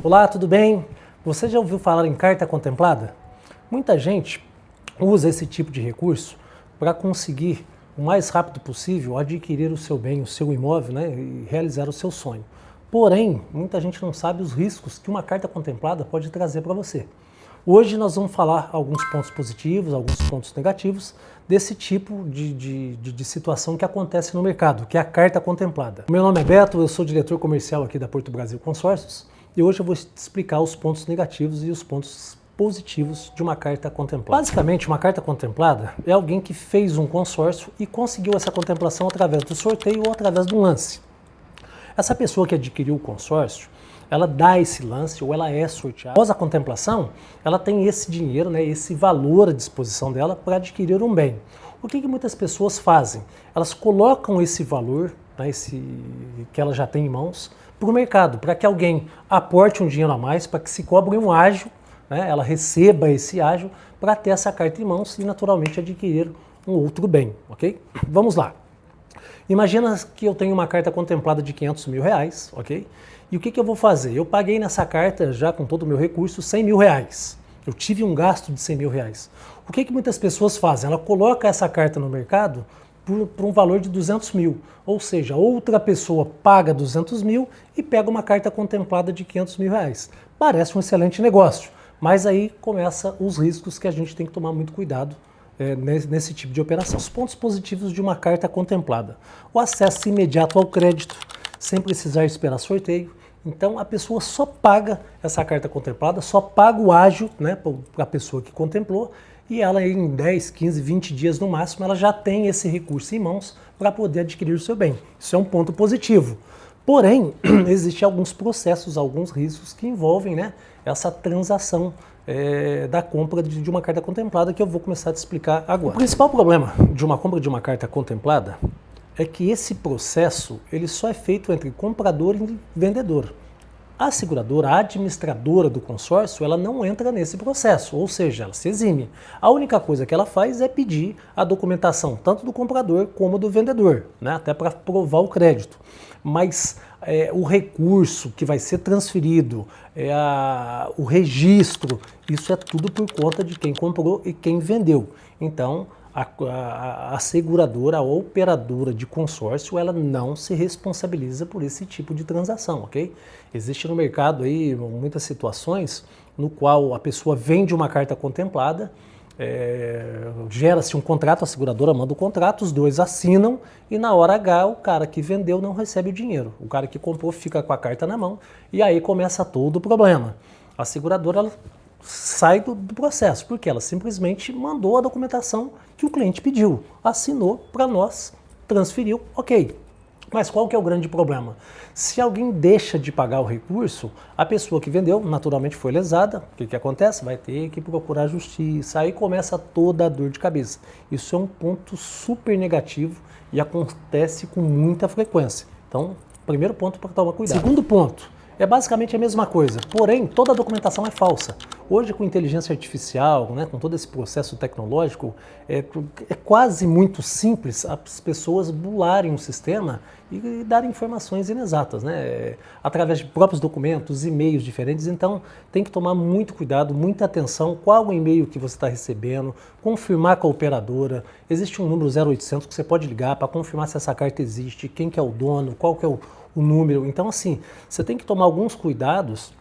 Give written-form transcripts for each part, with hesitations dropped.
Olá, tudo bem? Você já ouviu falar em carta contemplada? Muita gente usa esse tipo de recurso para conseguir o mais rápido possível adquirir o seu bem, o seu imóvel, né, e realizar o seu sonho. Porém, muita gente não sabe os riscos que uma carta contemplada pode trazer para você. Hoje nós vamos falar alguns pontos positivos, alguns pontos negativos desse tipo de situação que acontece no mercado, que é a carta contemplada. Meu nome é Beto, eu sou diretor comercial aqui da Porto Brasil Consórcios e hoje eu vou te explicar os pontos negativos e os pontos positivos de uma carta contemplada. Basicamente, uma carta contemplada é alguém que fez um consórcio e conseguiu essa contemplação através do sorteio ou através de um lance. Essa pessoa que adquiriu o consórcio, ela dá esse lance ou ela é sorteada. Após a contemplação, ela tem esse dinheiro, né, esse valor à disposição dela para adquirir um bem. O que muitas pessoas fazem? Elas colocam esse valor, né, que ela já tem em mãos, para o mercado, para que alguém aporte um dinheiro a mais, para que se cobre um ágio, né, ela receba esse ágio para ter essa carta em mãos e naturalmente adquirir um outro bem, ok? Vamos lá. Imagina que eu tenho uma carta contemplada de R$500 mil, ok? E o que eu vou fazer? Eu paguei nessa carta, já com todo o meu recurso, R$100 mil. Eu tive um gasto de R$100 mil. O que muitas pessoas fazem? Ela coloca essa carta no mercado por um valor de R$200 mil. Ou seja, outra pessoa paga R$200 mil e pega uma carta contemplada de R$500 mil. Parece um excelente negócio, mas aí começam os riscos que a gente tem que tomar muito cuidado nesse tipo de operação. Os pontos positivos de uma carta contemplada: o acesso imediato ao crédito, sem precisar esperar sorteio. Então a pessoa só paga essa carta contemplada, só paga o ágio, né, para a pessoa que contemplou, e ela em 10, 15, 20 dias no máximo, ela já tem esse recurso em mãos para poder adquirir o seu bem. Isso é um ponto positivo. Porém, existem alguns processos, alguns riscos que envolvem, né, essa transação da compra de uma carta contemplada, que eu vou começar a te explicar agora. O principal problema de uma compra de uma carta contemplada é que esse processo ele só é feito entre comprador e vendedor. A seguradora, a administradora do consórcio, ela não entra nesse processo, ou seja, ela se exime. A única coisa que ela faz é pedir a documentação tanto do comprador como do vendedor, né, até para provar o crédito. Mas o recurso que vai ser transferido, o registro, isso é tudo por conta de quem comprou e quem vendeu. Então, a seguradora, a operadora de consórcio, ela não se responsabiliza por esse tipo de transação, ok? Existe no mercado aí muitas situações no qual a pessoa vende uma carta contemplada, gera-se um contrato, a seguradora manda o contrato, os dois assinam e na hora H o cara que vendeu não recebe o dinheiro. O cara que comprou fica com a carta na mão e aí começa todo o problema. A seguradora ela sai do processo, porque ela simplesmente mandou a documentação que o cliente pediu, assinou para nós, transferiu, ok. Mas qual que é o grande problema? Se alguém deixa de pagar o recurso, a pessoa que vendeu naturalmente foi lesada, o que acontece? Vai ter que procurar a justiça, aí começa toda a dor de cabeça. Isso é um ponto super negativo e acontece com muita frequência. Então, primeiro ponto para tomar cuidado. Segundo ponto, é basicamente a mesma coisa, porém toda a documentação é falsa. Hoje com inteligência artificial, né, com todo esse processo tecnológico, é quase muito simples as pessoas bularem um sistema e darem informações inexatas, né, através de próprios documentos, e-mails diferentes. Então tem que tomar muito cuidado, muita atenção, qual o e-mail que você está recebendo, confirmar com a operadora. Existe um número 0800 que você pode ligar para confirmar se essa carta existe, quem que é o dono, qual que é o número. Então assim, você tem que tomar alguns cuidados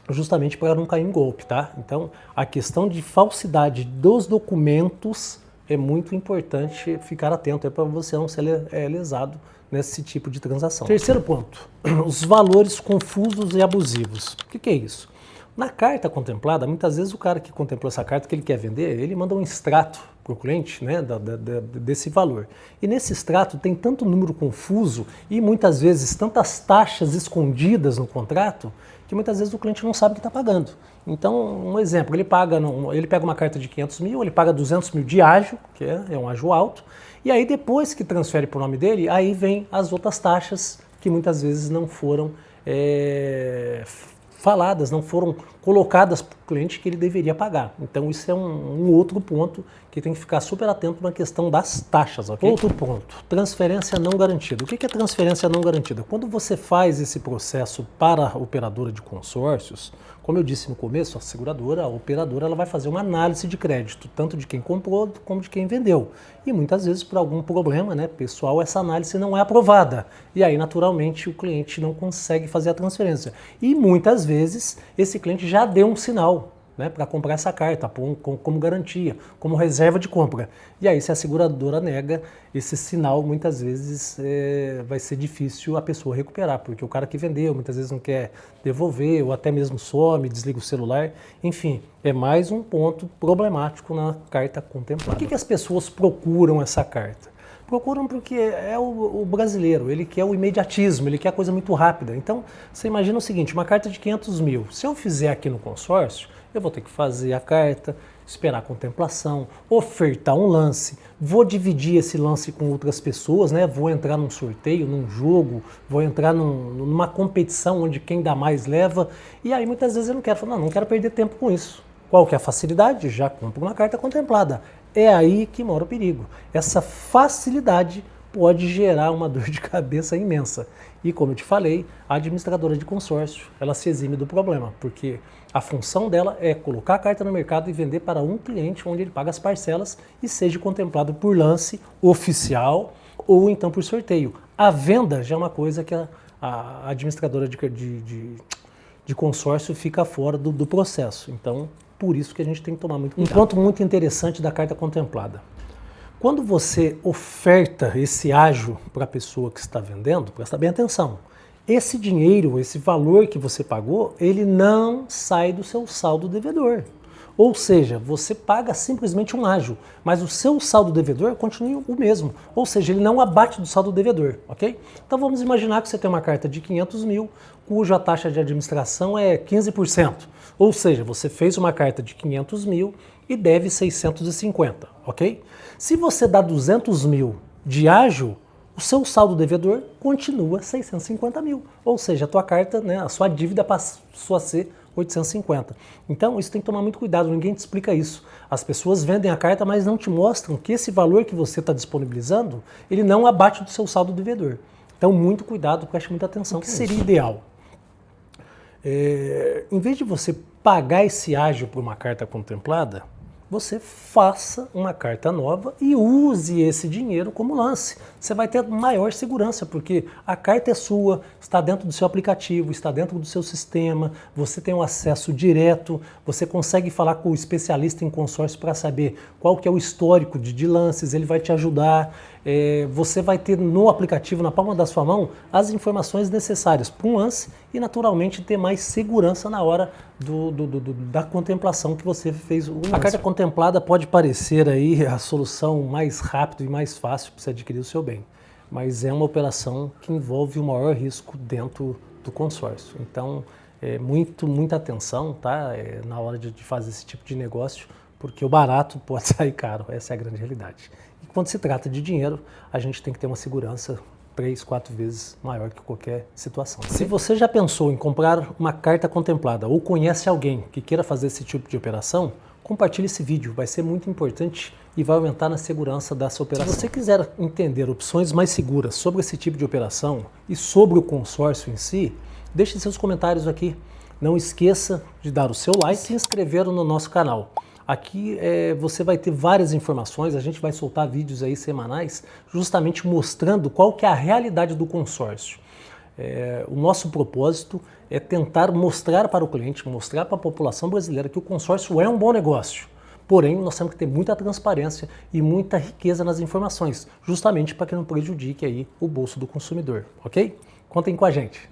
justamente para não cair em golpe, tá? Então a questão de falsidade dos documentos é muito importante ficar atento para você não ser lesado nesse tipo de transação. Terceiro ponto, os valores confusos e abusivos. O que é isso? Na carta contemplada, muitas vezes o cara que contemplou essa carta que ele quer vender, ele manda um extrato para o cliente, né, desse valor. E nesse extrato tem tanto número confuso e muitas vezes tantas taxas escondidas no contrato que muitas vezes o cliente não sabe o que está pagando. Então, um exemplo, ele pega uma carta de 500 mil, ele paga 200 mil de ágio, que é um ágio alto, e aí depois que transfere para o nome dele, aí vem as outras taxas que muitas vezes não foram faladas, não foram colocadas para o cliente que ele deveria pagar. Então isso é um outro ponto que tem que ficar super atento na questão das taxas, ok? Outro ponto, transferência não garantida. O que é transferência não garantida? Quando você faz esse processo para a operadora de consórcios, como eu disse no começo, a operadora, ela vai fazer uma análise de crédito, tanto de quem comprou como de quem vendeu. E muitas vezes, por algum problema, né, pessoal, essa análise não é aprovada. E aí, naturalmente, o cliente não consegue fazer a transferência. E muitas vezes, esse cliente já deu um sinal, né, para comprar essa carta, como garantia, como reserva de compra. E aí, se a seguradora nega esse sinal, muitas vezes vai ser difícil a pessoa recuperar, porque o cara que vendeu muitas vezes não quer devolver, ou até mesmo some, desliga o celular. Enfim, é mais um ponto problemático na carta contemplada. Por que as pessoas procuram essa carta? Procuram porque é o brasileiro, ele quer o imediatismo, ele quer a coisa muito rápida. Então, você imagina o seguinte, uma carta de 500 mil, se eu fizer aqui no consórcio, eu vou ter que fazer a carta, esperar a contemplação, ofertar um lance, vou dividir esse lance com outras pessoas, né? Vou entrar num sorteio, num jogo, vou entrar numa competição onde quem dá mais leva, e aí muitas vezes eu não quero, não quero perder tempo com isso. Qual que é a facilidade? Já compro uma carta contemplada. É aí que mora o perigo. Essa facilidade pode gerar uma dor de cabeça imensa. E como eu te falei, a administradora de consórcio, ela se exime do problema, porque a função dela é colocar a carta no mercado e vender para um cliente onde ele paga as parcelas e seja contemplado por lance oficial ou então por sorteio. A venda já é uma coisa que a administradora de consórcio fica fora do processo. Então, por isso que a gente tem que tomar muito cuidado. Um ponto muito interessante da carta contemplada. Quando você oferta esse ágio para a pessoa que está vendendo, presta bem atenção, esse dinheiro, esse valor que você pagou, ele não sai do seu saldo devedor. Ou seja, você paga simplesmente um ágio, mas o seu saldo devedor continua o mesmo. Ou seja, ele não abate do saldo devedor, ok? Então vamos imaginar que você tem uma carta de 500 mil, cuja taxa de administração é 15%. Ou seja, você fez uma carta de 500 mil e deve 650, ok? Se você dá 200 mil de ágio, o seu saldo devedor continua 650 mil. Ou seja, a tua carta, né, a sua dívida passou a ser 850. Então, isso tem que tomar muito cuidado, ninguém te explica isso. As pessoas vendem a carta, mas não te mostram que esse valor que você está disponibilizando, ele não abate do seu saldo devedor. Então, muito cuidado, preste muita atenção. O que seria ideal? Em vez de você pagar esse ágio por uma carta contemplada, você faça uma carta nova e use esse dinheiro como lance. Você vai ter maior segurança, porque a carta é sua, está dentro do seu aplicativo, está dentro do seu sistema, você tem um acesso direto, você consegue falar com o especialista em consórcio para saber qual que é o histórico de lances, ele vai te ajudar. Você vai ter no aplicativo, na palma da sua mão, as informações necessárias para um lance e, naturalmente, ter mais segurança na hora da contemplação que você fez o lance. A carta contemplada pode parecer aí a solução mais rápida e mais fácil para você adquirir o seu bem, mas é uma operação que envolve o maior risco dentro do consórcio. Então, muita atenção, tá? Na hora de fazer esse tipo de negócio, porque o barato pode sair caro, essa é a grande realidade. E quando se trata de dinheiro, a gente tem que ter uma segurança 3, 4 vezes maior que qualquer situação. Se você já pensou em comprar uma carta contemplada ou conhece alguém que queira fazer esse tipo de operação, compartilhe esse vídeo, vai ser muito importante e vai aumentar na segurança dessa operação. Se você quiser entender opções mais seguras sobre esse tipo de operação e sobre o consórcio em si, deixe seus comentários aqui. Não esqueça de dar o seu like e se inscrever no nosso canal. Aqui você vai ter várias informações, a gente vai soltar vídeos aí semanais justamente mostrando qual que é a realidade do consórcio. O nosso propósito é tentar mostrar para o cliente, mostrar para a população brasileira que o consórcio é um bom negócio. Porém, nós temos que ter muita transparência e muita riqueza nas informações, justamente para que não prejudique aí o bolso do consumidor, ok? Contem com a gente.